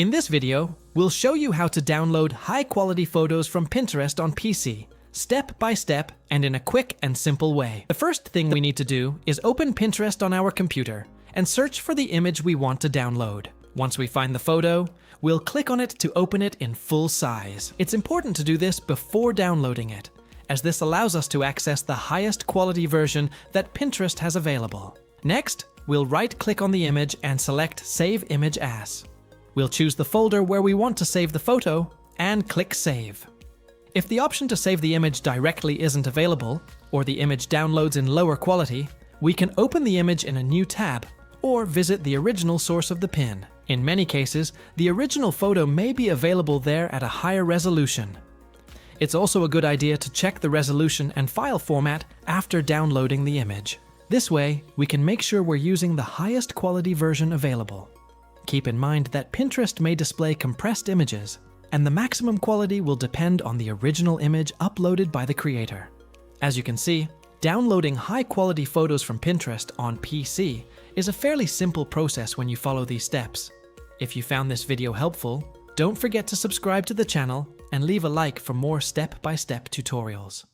In this video, we'll show you how to download high-quality photos from Pinterest on PC, step by step and in a quick and simple way. The first thing we need to do is open Pinterest on our computer and search for the image we want to download. Once we find the photo, we'll click on it to open it in full size. It's important to do this before downloading it, as this allows us to access the highest quality version that Pinterest has available. Next, we'll right-click on the image and select Save Image As. We'll choose the folder where we want to save the photo and click Save. If the option to save the image directly isn't available, or the image downloads in lower quality, we can open the image in a new tab or visit the original source of the pin. In many cases, the original photo may be available there at a higher resolution. It's also a good idea to check the resolution and file format after downloading the image. This way, we can make sure we're using the highest quality version available. Keep in mind that Pinterest may display compressed images, and the maximum quality will depend on the original image uploaded by the creator. As you can see, downloading high-quality photos from Pinterest on PC is a fairly simple process when you follow these steps. If you found this video helpful, don't forget to subscribe to the channel and leave a like for more step-by-step tutorials.